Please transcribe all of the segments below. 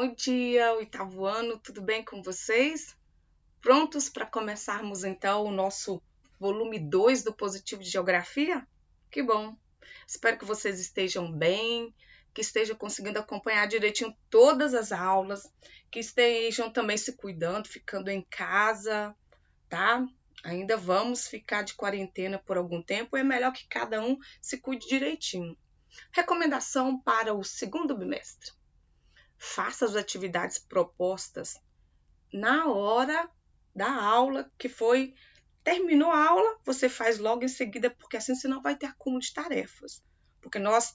Bom dia, oitavo ano, tudo bem com vocês? Prontos para começarmos então o nosso volume 2 do Positivo de Geografia? Que bom! Espero que vocês estejam bem, que estejam conseguindo acompanhar direitinho todas as aulas, que estejam também se cuidando, ficando em casa, tá? Ainda vamos ficar de quarentena por algum tempo, é melhor que cada um se cuide direitinho. Recomendação para o segundo bimestre. Faça as atividades propostas na hora da aula, que foi, terminou a aula, você faz logo em seguida, porque assim você não vai ter acúmulo de tarefas. Porque nós,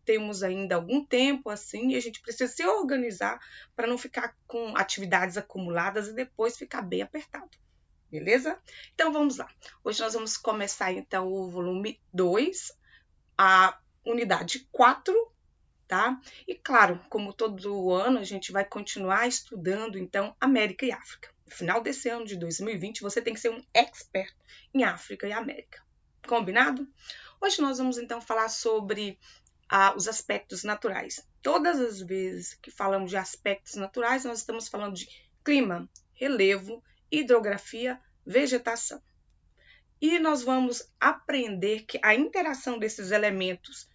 temos ainda algum tempo assim e a gente precisa se organizar para não ficar com atividades acumuladas e depois ficar bem apertado. Beleza? Então vamos lá. Hoje nós vamos começar então o volume 2, a unidade 4. Tá? E claro, como todo ano, a gente vai continuar estudando, então, América e África. No final desse ano de 2020, você tem que ser um expert em África e América. Combinado? Hoje nós vamos, então, falar sobre os aspectos naturais. Todas as vezes que falamos de aspectos naturais, nós estamos falando de clima, relevo, hidrografia, vegetação. E nós vamos aprender que a interação desses elementos,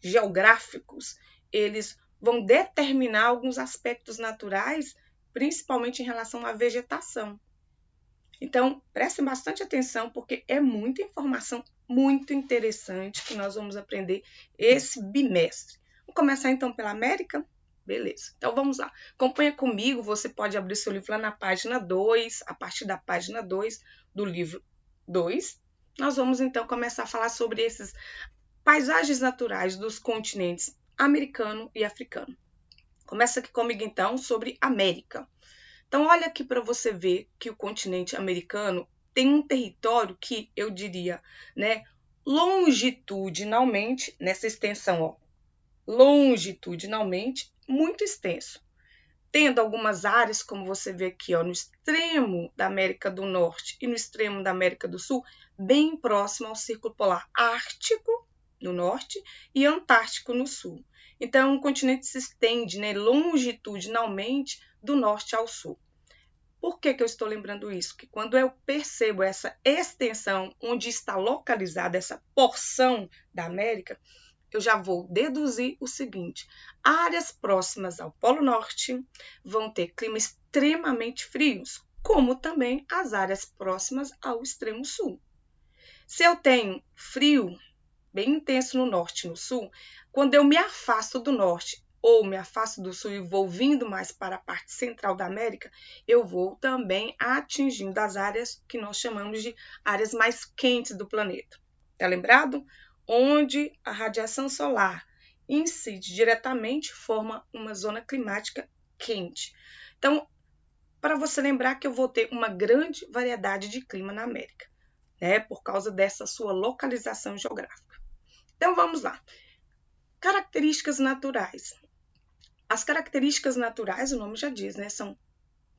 geográficos, eles vão determinar alguns aspectos naturais, principalmente em relação à vegetação. Então, prestem bastante atenção, porque é muita informação muito interessante que nós vamos aprender esse bimestre. Vamos começar então pela América? Beleza, então vamos lá. Acompanha comigo, você pode abrir seu livro lá na página 2, a partir da página 2 do livro 2. Nós vamos então começar a falar sobre esses paisagens naturais dos continentes americano e africano. Começa aqui comigo então sobre América. Então olha aqui para você ver que o continente americano tem um território que eu diria, longitudinalmente, nessa extensão, longitudinalmente muito extenso, tendo algumas áreas, como você vê aqui, no extremo da América do Norte e no extremo da América do Sul, bem próximo ao Círculo Polar Ártico no norte e Antártico no sul. Então, o continente se estende, longitudinalmente do norte ao sul. Por que eu estou lembrando isso? Que quando eu percebo essa extensão, onde está localizada essa porção da América, eu já vou deduzir o seguinte: áreas próximas ao Polo Norte vão ter climas extremamente frios, como também as áreas próximas ao extremo sul. Se eu tenho frio bem intenso no norte e no sul, quando eu me afasto do norte ou me afasto do sul e vou vindo mais para a parte central da América, eu vou também atingindo as áreas que nós chamamos de áreas mais quentes do planeta. Tá lembrado? Onde a radiação solar incide diretamente, forma uma zona climática quente. Então, para você lembrar que eu vou ter uma grande variedade de clima na América, por causa dessa sua localização geográfica. Então, vamos lá. Características naturais. As características naturais, o nome já diz, são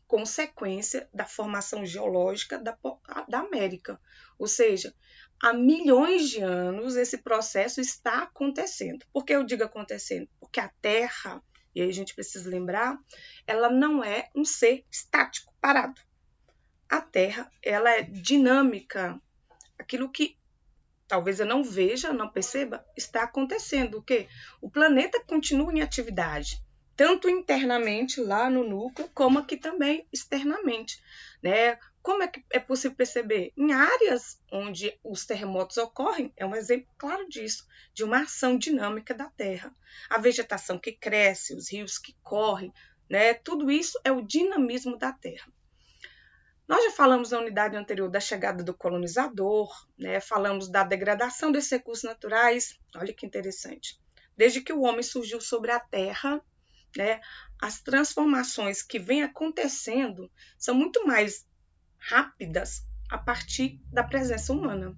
consequência da formação geológica da América. Ou seja, há milhões de anos esse processo está acontecendo. Por que eu digo acontecendo? Porque a Terra, e aí a gente precisa lembrar, ela não é um ser estático, parado. A Terra, ela é dinâmica. Aquilo que talvez eu não veja, não perceba, está acontecendo. O quê? O planeta continua em atividade, tanto internamente lá no núcleo, como aqui também externamente. Como é que é possível perceber? Em áreas onde os terremotos ocorrem, é um exemplo claro disso, de uma ação dinâmica da Terra. A vegetação que cresce, os rios que correm, tudo isso é o dinamismo da Terra. Nós já falamos na unidade anterior da chegada do colonizador, falamos da degradação desses recursos naturais. Olha que interessante. Desde que o homem surgiu sobre a Terra, as transformações que vêm acontecendo são muito mais rápidas a partir da presença humana.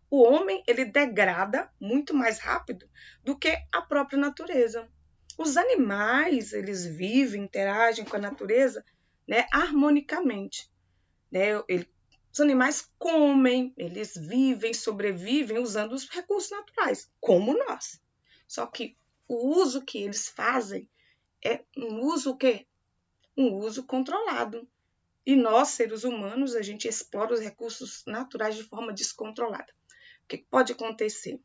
O homem, ele degrada muito mais rápido do que a própria natureza. Os animais, eles vivem, interagem com a natureza, harmonicamente. Os animais comem, eles vivem, sobrevivem usando os recursos naturais, como nós. Só que o uso que eles fazem é um uso o quê? Um uso controlado. E nós, seres humanos, a gente explora os recursos naturais de forma descontrolada. O que pode acontecer?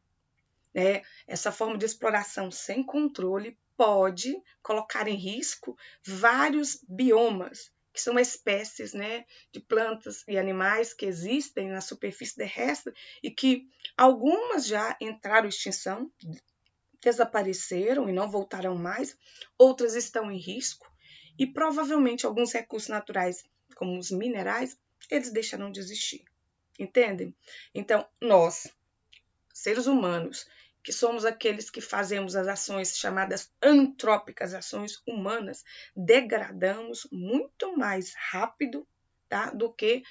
Essa forma de exploração sem controle pode colocar em risco vários biomas, que são espécies, de plantas e animais que existem na superfície terrestre e que algumas já entraram em extinção, desapareceram e não voltarão mais, outras estão em risco e provavelmente alguns recursos naturais, como os minerais, eles deixarão de existir. Entendem? Então, nós, seres humanos, que somos aqueles que fazemos as ações chamadas antrópicas, ações humanas, degradamos muito mais rápido, tá, do que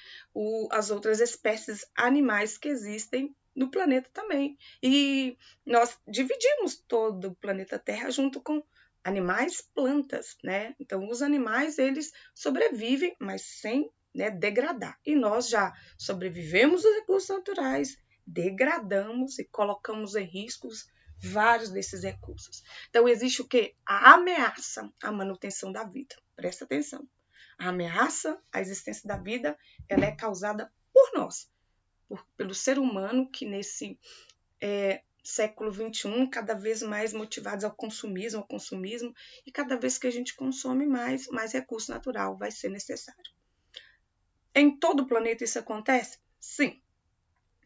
as outras espécies animais que existem no planeta também. E nós dividimos todo o planeta Terra junto com animais, plantas, né? Então, os animais, eles sobrevivem, mas sem, degradar. E nós já sobrevivemos os recursos naturais, degradamos e colocamos em riscos vários desses recursos. Então, existe o quê? A ameaça à manutenção da vida. Presta atenção. A ameaça à existência da vida, ela é causada por nós, pelo ser humano que nesse século XXI, cada vez mais motivados ao consumismo, e cada vez que a gente consome mais recurso natural vai ser necessário. Em todo o planeta isso acontece? Sim.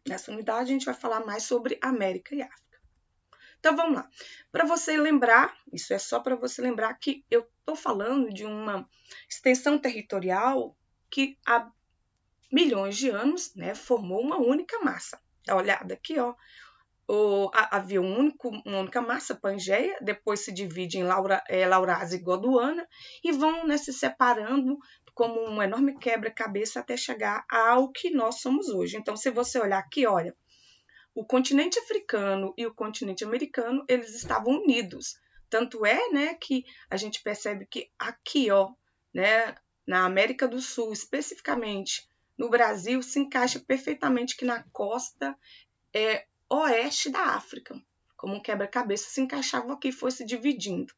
Nessa unidade, a gente vai falar mais sobre América e África. Então, vamos lá. Para você lembrar, isso é só para você lembrar que eu estou falando de uma extensão territorial que há milhões de anos, formou uma única massa. Dá uma olhada aqui, ó. Havia uma única massa, Pangeia, depois se divide em Laurásia e Gondwana e vão se separando como um enorme quebra-cabeça até chegar ao que nós somos hoje. Então, se você olhar aqui, olha, o continente africano e o continente americano, eles estavam unidos. Tanto é, que a gente percebe que aqui, ó, na América do Sul, especificamente no Brasil, se encaixa perfeitamente que na costa oeste da África, como um quebra-cabeça se encaixava aqui e foi se dividindo.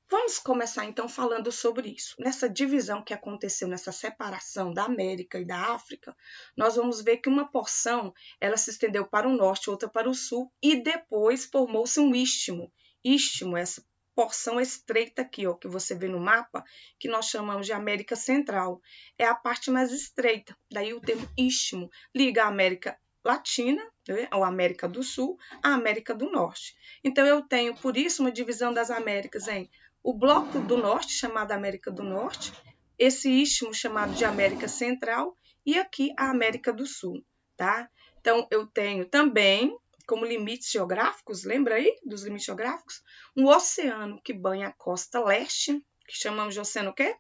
Vamos começar então falando sobre isso. Nessa divisão que aconteceu, nessa separação da América e da África, nós vamos ver que uma porção ela se estendeu para o norte, outra para o sul, e depois formou-se um istmo. Istmo, essa porção estreita aqui, ó, que você vê no mapa, que nós chamamos de América Central. É a parte mais estreita, daí o termo istmo liga a América Latina, ou América do Sul, à América do Norte. Então, eu tenho, por isso, uma divisão das Américas em o bloco do norte, chamado América do Norte, esse istmo chamado de América Central e aqui a América do Sul, tá? Então, eu tenho também, como limites geográficos, lembra aí dos limites geográficos? Um oceano que banha a costa leste, que chamamos de oceano o quê?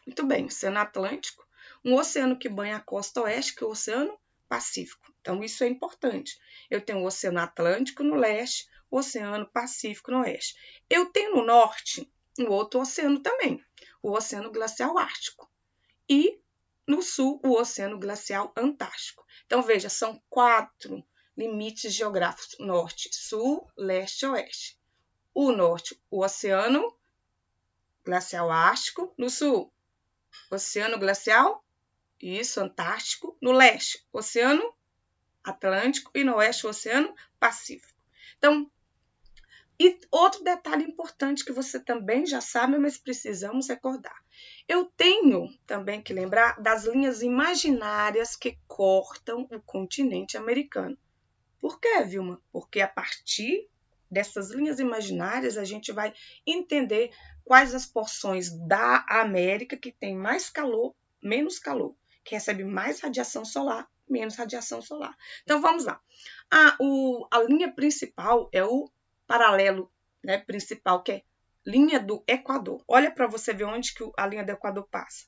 Muito bem, Oceano Atlântico. Um oceano que banha a costa oeste, que é o Oceano Pacífico. Então, isso é importante. Eu tenho o Oceano Atlântico no leste, o Oceano Pacífico no oeste. Eu tenho no norte um outro oceano também, o Oceano Glacial Ártico. E no sul, o Oceano Glacial Antártico. Então, veja, são 4 limites geográficos: norte, sul, leste e oeste. O norte, o Oceano Glacial Ártico. No sul, Oceano Glacial, isso, Antártico. No leste, Oceano Atlântico e no oeste, o Oceano Pacífico. Então, e outro detalhe importante que você também já sabe, mas precisamos recordar. Eu tenho também que lembrar das linhas imaginárias que cortam o continente americano. Por quê, Vilma? Porque a partir dessas linhas imaginárias a gente vai entender quais as porções da América que tem mais calor, menos calor, que recebe mais radiação solar, menos radiação solar. Então, vamos lá. A linha principal é o paralelo, principal, que é linha do Equador. Olha para você ver onde que a linha do Equador passa.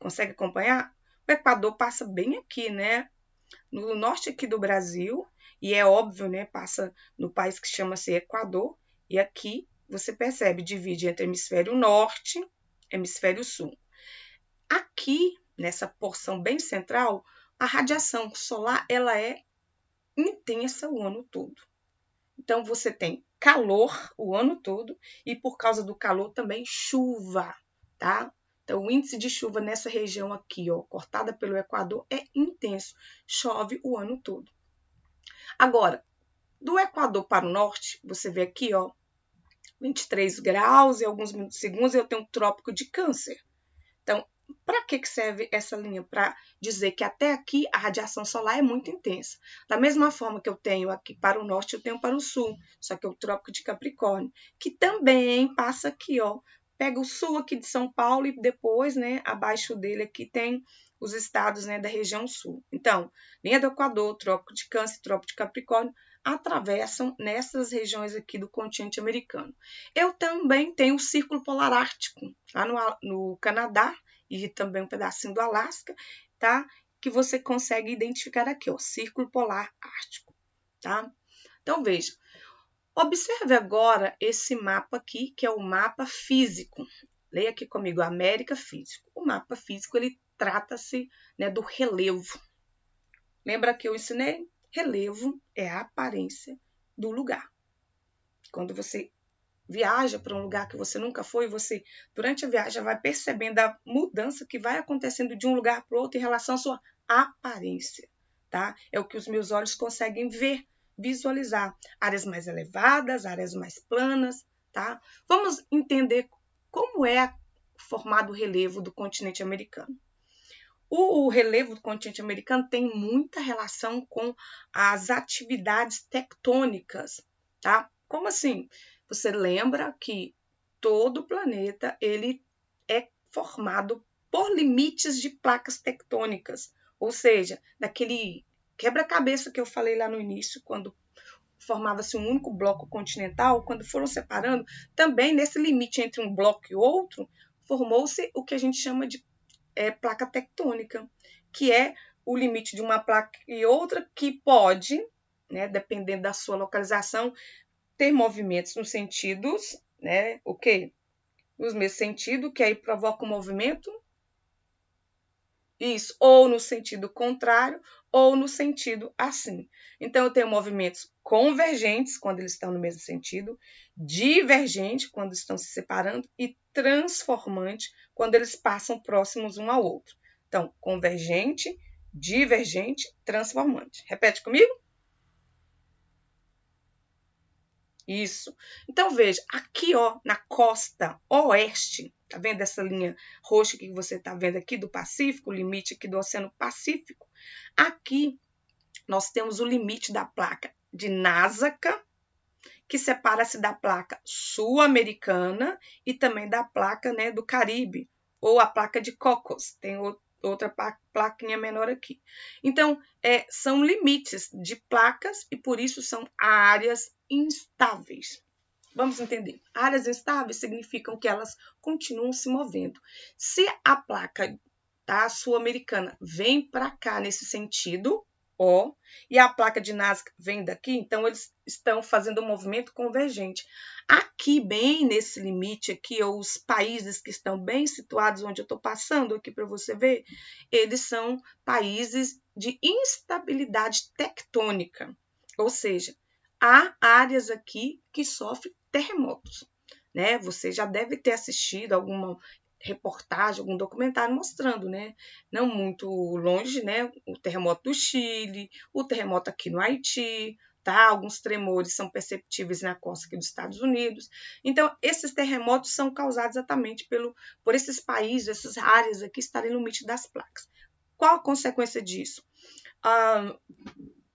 Consegue acompanhar? O Equador passa bem aqui, no norte aqui do Brasil, e é óbvio, passa no país que chama-se Equador, e aqui você percebe, divide entre hemisfério norte e hemisfério sul. Aqui, nessa porção bem central, a radiação solar ela é intensa o ano todo. Então, você tem calor o ano todo e, por causa do calor, também chuva, tá? Então, o índice de chuva nessa região aqui, ó, cortada pelo Equador, é intenso. Chove o ano todo. Agora, do Equador para o norte, você vê aqui, ó, 23 graus e alguns segundos eu tenho um trópico de Câncer. Então, para que serve essa linha? Para dizer que até aqui a radiação solar é muito intensa. Da mesma forma que eu tenho aqui para o norte, eu tenho para o sul, só que é o Trópico de Capricórnio, que também passa aqui, ó. Pega o sul aqui de São Paulo e depois, né, abaixo dele aqui tem os estados, né, da região sul. Então, linha do Equador, Trópico de Câncer, Trópico de Capricórnio, atravessam nessas regiões aqui do continente americano. Eu também tenho o Círculo Polar Ártico, lá no Canadá, e também um pedacinho do Alasca, tá? Que você consegue identificar aqui, ó, Círculo Polar Ártico, tá? Então, veja, observe agora esse mapa aqui, que é o mapa físico. Leia aqui comigo, América Físico. O mapa físico, ele trata-se, né, do relevo. Lembra que eu ensinei? Relevo é a aparência do lugar. Quando você viaja para um lugar que você nunca foi, você, durante a viagem, vai percebendo a mudança que vai acontecendo de um lugar para o outro em relação à sua aparência, tá? É o que os meus olhos conseguem ver, visualizar. Áreas mais elevadas, áreas mais planas, tá? Vamos entender como é formado o relevo do continente americano. O relevo do continente americano tem muita relação com as atividades tectônicas, tá? Como assim? Você lembra que todo o planeta ele é formado por limites de placas tectônicas, ou seja, daquele quebra-cabeça que eu falei lá no início, quando formava-se um único bloco continental, quando foram separando, também nesse limite entre um bloco e outro, formou-se o que a gente chama de placa tectônica, que é o limite de uma placa e outra que pode, né, dependendo da sua localização, ter movimentos nos sentidos, né, o quê? Nos mesmos sentidos, que aí provoca um movimento, isso, ou no sentido contrário, ou no sentido assim. Então, eu tenho movimentos convergentes, quando eles estão no mesmo sentido, divergente, quando estão se separando, e transformante, quando eles passam próximos um ao outro. Então, convergente, divergente, transformante. Repete comigo? Isso. Então, veja, aqui, ó, na costa oeste, tá vendo essa linha roxa que você tá vendo aqui do Pacífico, o limite aqui do Oceano Pacífico? Aqui nós temos o limite da placa de Násica, que separa-se da placa sul-americana e também da placa, né, do Caribe, ou a placa de Cocos. Tem outra plaquinha menor aqui. Então, são limites de placas e, por isso, são áreas instáveis. Vamos entender. Áreas instáveis significam que elas continuam se movendo. Se a placa sul-americana vem para cá nesse sentido, ó, e a placa de Nazca vem daqui, então eles estão fazendo um movimento convergente. Aqui, bem nesse limite aqui, os países que estão bem situados, onde eu estou passando aqui para você ver, eles são países de instabilidade tectônica, ou seja, há áreas aqui que sofrem terremotos, né? Você já deve ter assistido alguma reportagem, algum documentário mostrando, né? Não muito longe, né? O terremoto do Chile, o terremoto aqui no Haiti, tá? Alguns tremores são perceptíveis na costa aqui dos Estados Unidos. Então, esses terremotos são causados exatamente por esses países, essas áreas aqui estarem no limite das placas. Qual a consequência disso?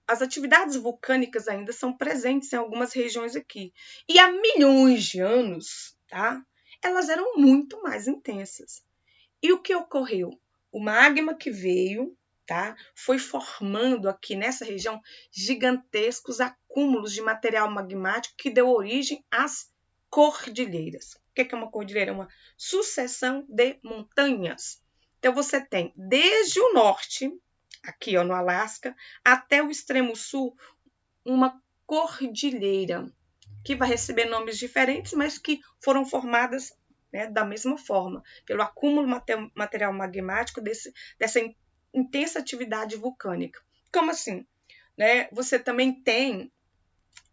As atividades vulcânicas ainda são presentes em algumas regiões aqui. E há milhões de anos, tá? Elas eram muito mais intensas. E o que ocorreu? O magma que veio, tá? Foi formando aqui nessa região gigantescos acúmulos de material magmático que deu origem às cordilheiras. O que é uma cordilheira? Uma sucessão de montanhas. Então, você tem desde o norte, aqui ó, no Alasca, até o extremo sul, uma cordilheira que vai receber nomes diferentes, mas que foram formadas, né, da mesma forma, pelo acúmulo material magmático dessa intensa atividade vulcânica. Como assim? Né? Você também tem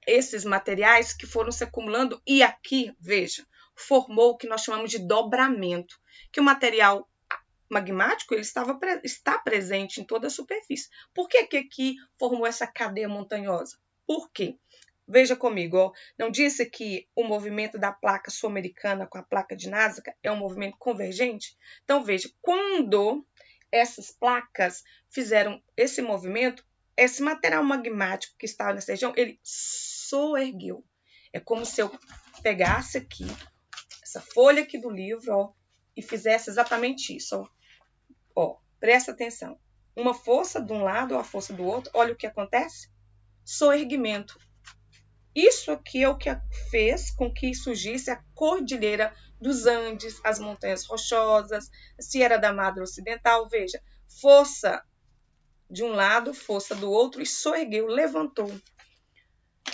esses materiais que foram se acumulando e aqui, veja, formou o que nós chamamos de dobramento, que o material magmático ele está presente em toda a superfície. Por que aqui formou essa cadeia montanhosa? Por quê? Veja comigo, ó, não disse que o movimento da placa sul-americana com a placa de Nazca é um movimento convergente? Então, veja, quando essas placas fizeram esse movimento, esse material magmático que estava nessa região, ele soergueu. É como se eu pegasse aqui, essa folha aqui do livro, ó, e fizesse exatamente isso, ó. Presta atenção. Uma força de um lado ou a força do outro, olha o que acontece. Soerguimento. Isso aqui é o que fez com que surgisse a Cordilheira dos Andes, as Montanhas Rochosas, a Sierra da Madre Ocidental. Veja, força de um lado, força do outro, e soergueu, levantou.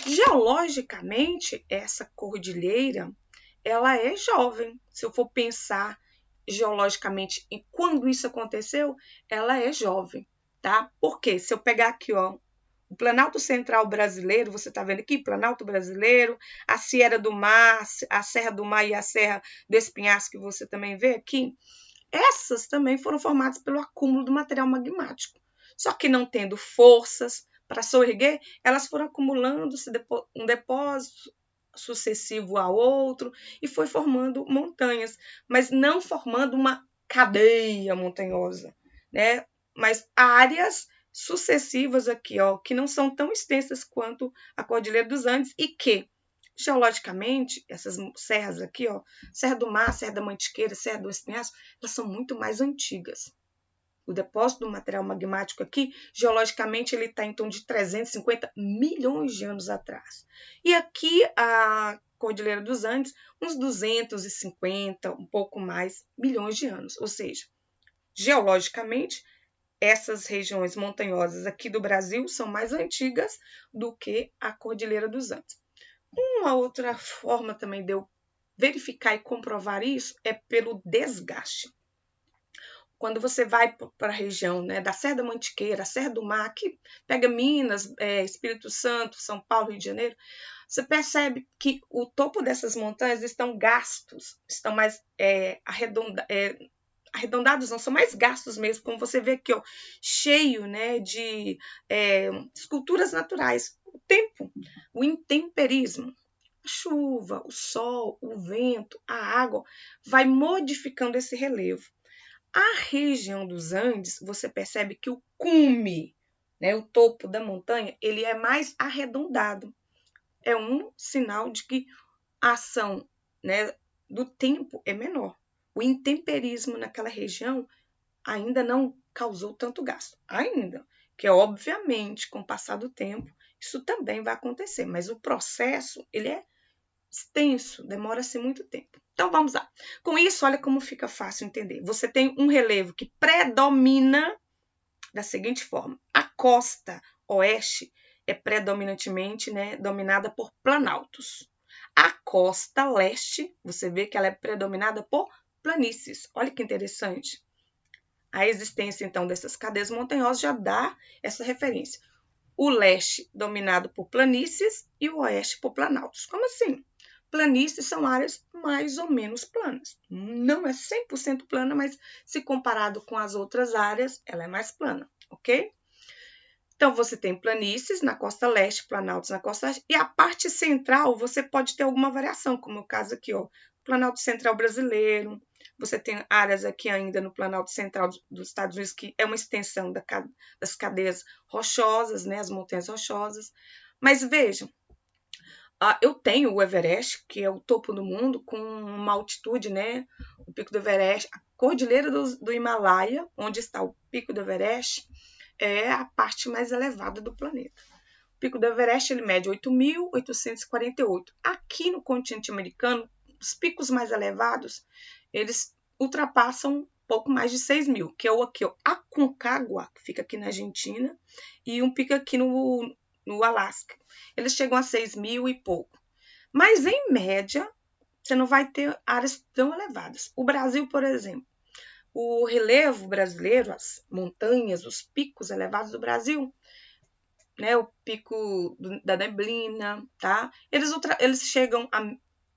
Geologicamente, essa cordilheira, ela é jovem. Se eu for pensar geologicamente em quando isso aconteceu, ela é jovem, tá? Porque se eu pegar aqui, ó, o Planalto Central brasileiro, você está vendo aqui, Planalto brasileiro, a Sierra do Mar, a Serra do Mar e a Serra do Espinhaço, que você também vê aqui, essas também foram formadas pelo acúmulo do material magmático. Só que não tendo forças para soerguer, elas foram acumulando-se um depósito sucessivo ao outro e foi formando montanhas, mas não formando uma cadeia montanhosa, né? Mas áreas sucessivas aqui, ó, que não são tão extensas quanto a Cordilheira dos Andes e que, geologicamente, essas serras aqui, ó, Serra do Mar, Serra da Mantiqueira, Serra do Espinhaço, elas são muito mais antigas. O depósito do material magmático aqui, geologicamente, ele está em torno de 350 milhões de anos atrás. E aqui, a Cordilheira dos Andes, uns 250, um pouco mais, milhões de anos. Ou seja, geologicamente, essas regiões montanhosas aqui do Brasil são mais antigas do que a Cordilheira dos Andes. Uma outra forma também de eu verificar e comprovar isso é pelo desgaste. Quando você vai para a região, né, da Serra da Mantiqueira, Serra do Mar, que pega Minas, Espírito Santo, São Paulo, Rio de Janeiro, você percebe que o topo dessas montanhas estão gastos, estão mais arredondados, não, são mais gastos mesmo, como você vê aqui, ó, cheio, né, de esculturas naturais. O tempo, o intemperismo, a chuva, o sol, o vento, a água, vai modificando esse relevo. A região dos Andes, você percebe que o cume, né, o topo da montanha, ele é mais arredondado. É um sinal de que a ação, né, do tempo é menor. O intemperismo naquela região ainda não causou tanto gasto. Ainda, que obviamente, com o passar do tempo, isso também vai acontecer. Mas o processo, ele é extenso, demora-se muito tempo. Então, vamos lá. Com isso, olha como fica fácil entender. Você tem um relevo que predomina da seguinte forma. A costa oeste é predominantemente, né, dominada por planaltos. A costa leste, você vê que ela é predominada por planícies. Olha que interessante. A existência, então, dessas cadeias montanhosas já dá essa referência. O leste dominado por planícies e o oeste por planaltos. Como assim? Planícies são áreas mais ou menos planas. Não é 100% plana, mas se comparado com as outras áreas, ela é mais plana, ok? Então, você tem planícies na costa leste, planaltos na costa leste, e a parte central você pode ter alguma variação, como o caso aqui, ó, Planalto Central brasileiro. Você tem áreas aqui ainda no Planalto Central dos Estados Unidos, que é uma extensão das cadeias rochosas, né, as montanhas rochosas. Mas vejam, eu tenho o Everest, que é o topo do mundo, com uma altitude, né? O Pico do Everest, a Cordilheira do Himalaia, onde está o Pico do Everest, é a parte mais elevada do planeta. O Pico do Everest ele mede 8.848. Aqui no continente americano, os picos mais elevados, eles ultrapassam pouco mais de 6.000, que é o aqui, ó, Aconcagua, que fica aqui na Argentina, e um pico aqui no Alasca. Eles chegam a 6.000 e pouco. Mas, em média, você não vai ter áreas tão elevadas. O Brasil, por exemplo, o relevo brasileiro, as montanhas, os picos elevados do Brasil, né, o pico da neblina, tá? Eles chegam a,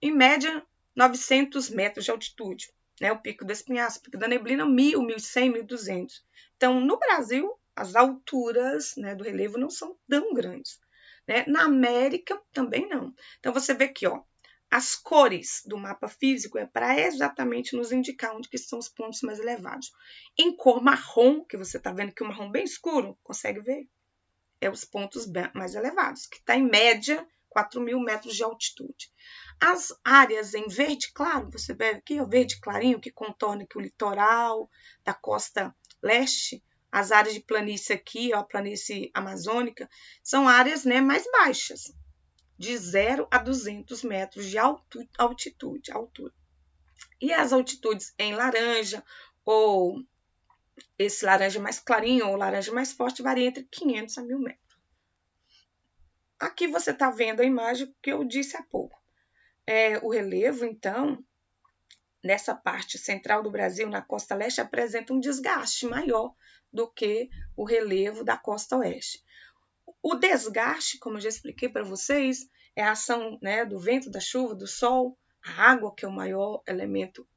em média, 900 metros de altitude, né? O pico do espinhaço, o pico da neblina, 1.000, 1.100, 1.200. Então, no Brasil, as alturas, né, do relevo não são tão grandes, né? Na América, também não. Então, você vê aqui, ó, as cores do mapa físico é para exatamente nos indicar onde que são os pontos mais elevados. Em cor marrom, que você está vendo que o marrom bem escuro, consegue ver? É os pontos mais elevados, que está em média 4.000 metros de altitude. As áreas em verde claro, você vê aqui, o verde clarinho, que contorna aqui o litoral da costa leste, as áreas de planície aqui, ó, a planície amazônica, são áreas, né, mais baixas, de 0 a 200 metros de altitude, altura. E as altitudes em laranja, ou esse laranja mais clarinho, ou laranja mais forte, varia entre 500 a 1.000 metros. Aqui você está vendo a imagem que eu disse há pouco. O relevo, então, nessa parte central do Brasil, na costa leste, apresenta um desgaste maior do que o relevo da costa oeste. O desgaste, como eu já expliquei para vocês, é a ação, né, do vento, da chuva, do sol, a água, que é o maior elemento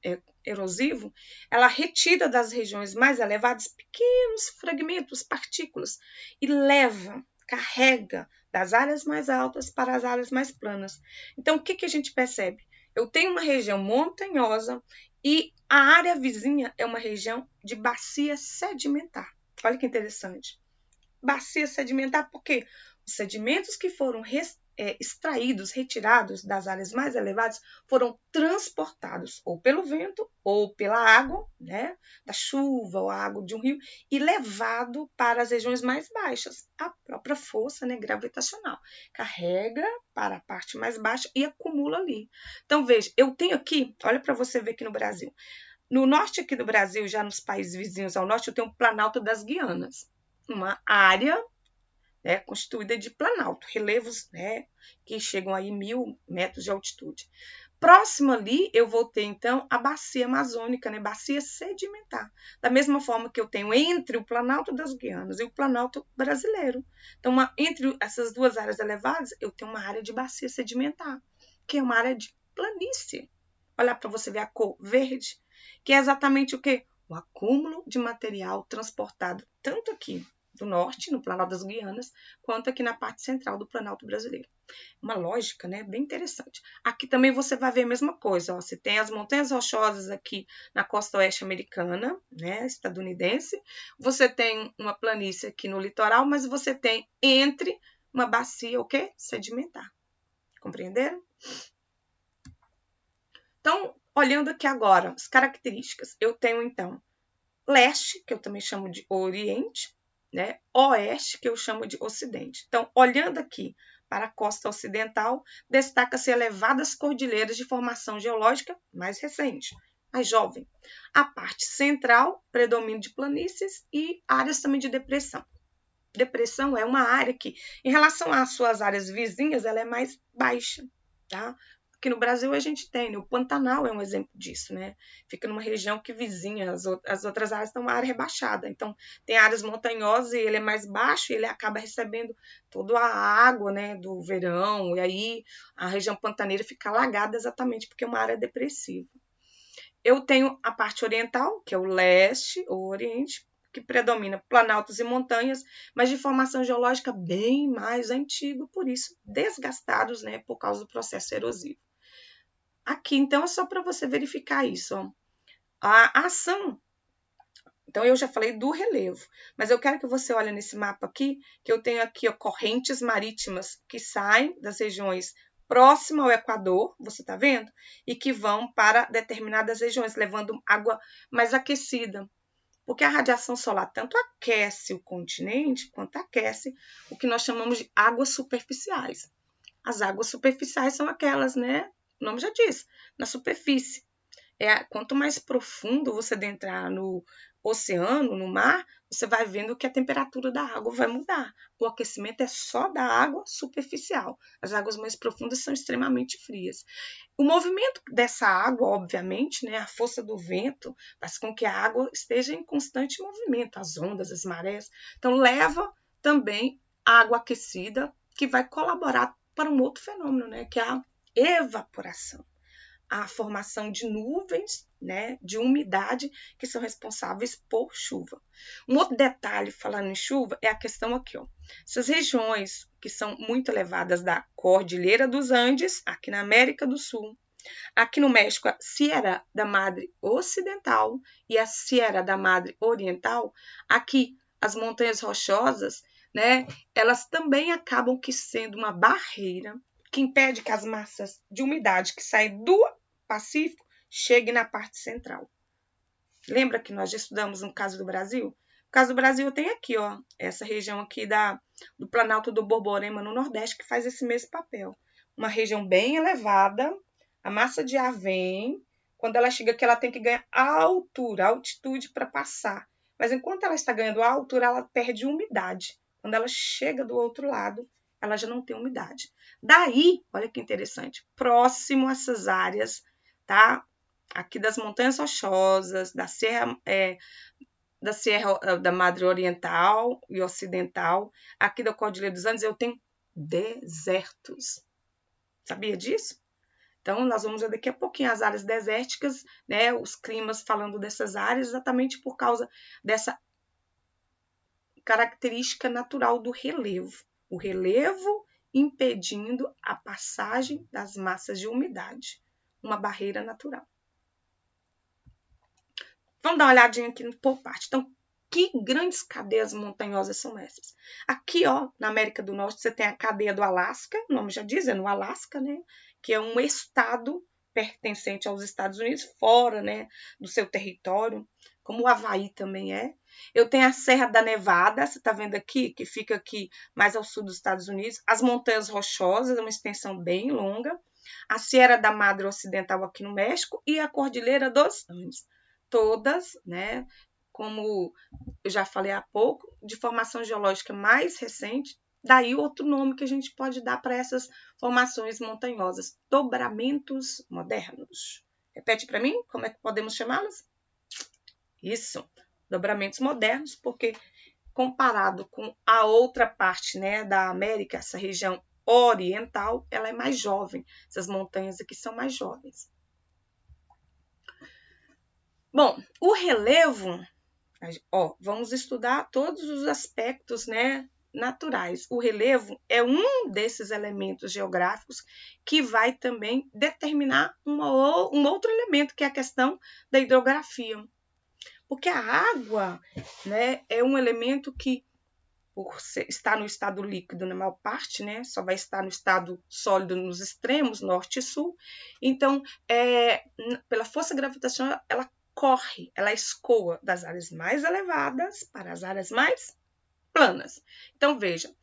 erosivo, ela retira das regiões mais elevadas pequenos fragmentos, partículas, e leva, carrega das áreas mais altas para as áreas mais planas. Então, o que a gente percebe? Eu tenho uma região montanhosa e a área vizinha é uma região de bacia sedimentar. Olha que interessante. Bacia sedimentar, porque os sedimentos que foram extraídos, retirados das áreas mais elevadas, foram transportados ou pelo vento ou pela água, né, da chuva ou a água de um rio, e levado para as regiões mais baixas. A própria força, né, gravitacional carrega para a parte mais baixa e acumula ali. Então, veja, eu tenho aqui, olha para você ver aqui no Brasil. No norte aqui do Brasil, já nos países vizinhos ao norte, eu tenho o Planalto das Guianas, uma área, né, constituída de planalto, relevos, né, que chegam aí 1.000 metros de altitude. Próximo ali, eu vou ter, então, a bacia amazônica, né, bacia sedimentar. Da mesma forma que eu tenho entre o Planalto das Guianas e o Planalto brasileiro. Então, entre essas duas áreas elevadas, eu tenho uma área de bacia sedimentar, que é uma área de planície. Olha para você ver a cor verde, que é exatamente o quê? O acúmulo de material transportado tanto aqui do norte, no Planalto das Guianas, quanto aqui na parte central do Planalto brasileiro. Uma lógica, né, bem interessante. Aqui também você vai ver a mesma coisa. Ó, você tem as montanhas rochosas aqui na costa oeste americana, né, estadunidense. Você tem uma planície aqui no litoral, mas você tem entre uma bacia, o quê? Sedimentar. Compreenderam? Então, olhando aqui agora as características, eu tenho então leste, que eu também chamo de oriente, né? Oeste, que eu chamo de ocidente. Então, olhando aqui para a costa ocidental, destaca-se elevadas cordilheiras de formação geológica mais recente, mais jovem. A parte central, predomínio de planícies e áreas também de depressão. Depressão é uma área que, em relação às suas áreas vizinhas, ela é mais baixa, tá? Aqui no Brasil a gente tem, né? O Pantanal é um exemplo disso, né? Fica numa região que vizinha, as outras áreas estão uma área rebaixada. Então, tem áreas montanhosas e ele é mais baixo e ele acaba recebendo toda a água, né, do verão. E aí a região pantaneira fica alagada exatamente porque é uma área depressiva. Eu tenho a parte oriental, que é o leste ou oriente, que predomina planaltos e montanhas, mas de formação geológica bem mais antiga, por isso desgastados, né, por causa do processo erosivo. Aqui, então, é só para você verificar isso. Ó. A ação, então eu já falei do relevo, mas eu quero que você olhe nesse mapa aqui, que eu tenho aqui ó, correntes marítimas que saem das regiões próximas ao Equador, você está vendo? E que vão para determinadas regiões, levando água mais aquecida. Porque a radiação solar tanto aquece o continente, quanto aquece o que nós chamamos de águas superficiais. As águas superficiais são aquelas, né? O nome já diz, na superfície. Quanto mais profundo você adentrar no oceano, no mar, você vai vendo que a temperatura da água vai mudar. O aquecimento é só da água superficial. As águas mais profundas são extremamente frias. O movimento dessa água, obviamente, né, a força do vento, faz com que a água esteja em constante movimento, as ondas, as marés. Então, leva também água aquecida, que vai colaborar para um outro fenômeno, né, que é a evaporação, a formação de nuvens, né, de umidade, que são responsáveis por chuva. Um outro detalhe, falando em chuva, é a questão aqui, ó. Essas regiões que são muito elevadas da Cordilheira dos Andes, aqui na América do Sul, aqui no México, a Sierra da Madre Ocidental e a Sierra da Madre Oriental, aqui as montanhas rochosas, né, elas também acabam que sendo uma barreira que impede que as massas de umidade que saem do Pacífico cheguem na parte central. Lembra que nós já estudamos no caso do Brasil? No caso do Brasil tem aqui, ó, essa região aqui do Planalto do Borborema, no Nordeste, que faz esse mesmo papel. Uma região bem elevada, a massa de ar vem, quando ela chega aqui, ela tem que ganhar altura, altitude para passar. Mas enquanto ela está ganhando altura, ela perde umidade. Quando ela chega do outro lado, ela já não tem umidade. Daí, olha que interessante, próximo a essas áreas, tá? Aqui das montanhas rochosas, da Serra da Madre Oriental e Ocidental, aqui da Cordilheira dos Andes, eu tenho desertos. Sabia disso? Então, nós vamos ver daqui a pouquinho as áreas desérticas, né, os climas falando dessas áreas, exatamente por causa dessa característica natural do relevo. O relevo impedindo a passagem das massas de umidade, uma barreira natural. Vamos dar uma olhadinha aqui por parte. Então, que grandes cadeias montanhosas são essas? Aqui, ó, na América do Norte, você tem a cadeia do Alasca, o nome já diz, é no Alasca, né? Que é um estado pertencente aos Estados Unidos, fora, né, do seu território, como o Havaí também é. Eu tenho a Serra da Nevada, você está vendo aqui, que fica aqui mais ao sul dos Estados Unidos. As Montanhas Rochosas, uma extensão bem longa. A Sierra da Madre Ocidental aqui no México e a Cordilheira dos Andes. Todas, né, como eu já falei há pouco, de formação geológica mais recente, daí outro nome que a gente pode dar para essas formações montanhosas, dobramentos modernos. Repete para mim, como é que podemos chamá-las? Isso, dobramentos modernos, porque comparado com a outra parte, né, da América, essa região oriental, ela é mais jovem, essas montanhas aqui são mais jovens. Bom, o relevo, ó, vamos estudar todos os aspectos, né, naturais. O relevo é um desses elementos geográficos que vai também determinar um outro elemento, que é a questão da hidrografia. Porque a água, né, é um elemento que, por estar no estado líquido na maior parte, né, só vai estar no estado sólido nos extremos, norte e sul. Então, pela força gravitacional, ela corre, ela escoa das áreas mais elevadas para as áreas mais planas. Então, veja,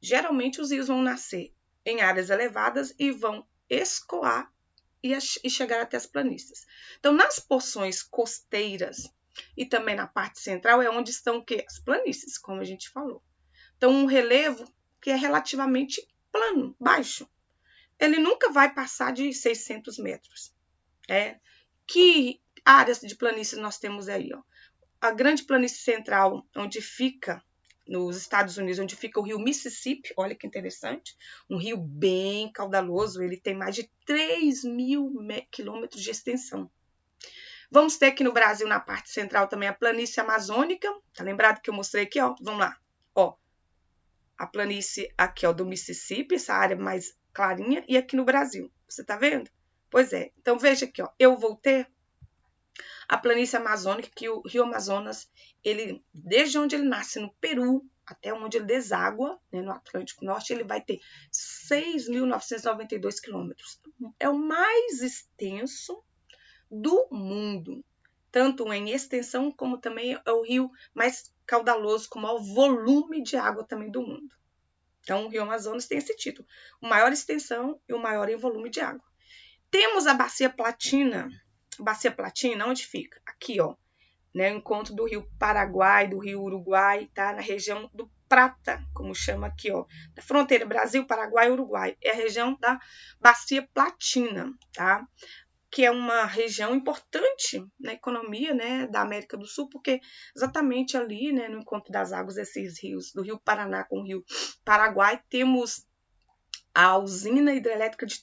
geralmente os rios vão nascer em áreas elevadas e vão escoar e chegar até as planícies. Então, nas porções costeiras e também na parte central é onde estão o quê? As planícies, como a gente falou. Então, um relevo que é relativamente plano, baixo. Ele nunca vai passar de 600 metros. Que áreas de planície nós temos aí? Ó? A grande planície central, onde fica, nos Estados Unidos, onde fica o rio Mississippi, olha que interessante, um rio bem caudaloso, ele tem mais de 3.000 quilômetros de extensão. Vamos ter aqui no Brasil, na parte central, também a planície amazônica, tá lembrado que eu mostrei aqui, ó? Vamos lá, ó, a planície aqui, ó, do Mississippi, essa área mais clarinha, e aqui no Brasil, você tá vendo? Pois é, então veja aqui, ó, eu vou ter a planície amazônica, que o rio Amazonas, ele, desde onde ele nasce no Peru até onde ele deságua, né, no Atlântico Norte, ele vai ter 6.992 quilômetros. É o mais extenso do mundo, tanto em extensão como também é o rio mais caudaloso, com o maior volume de água também do mundo. Então, o rio Amazonas tem esse título, o maior extensão e o maior em volume de água. Temos a Bacia Platina. Bacia Platina, onde fica? Aqui, ó, né, o encontro do rio Paraguai, do rio Uruguai, tá? Na região do Prata, como chama aqui, ó, da fronteira Brasil, Paraguai e Uruguai. É a região da Bacia Platina, tá? que é uma região importante na economia, né, da América do Sul, porque exatamente ali, né, no encontro das águas desses rios, do Rio Paraná com o Rio Paraguai, temos a usina hidrelétrica de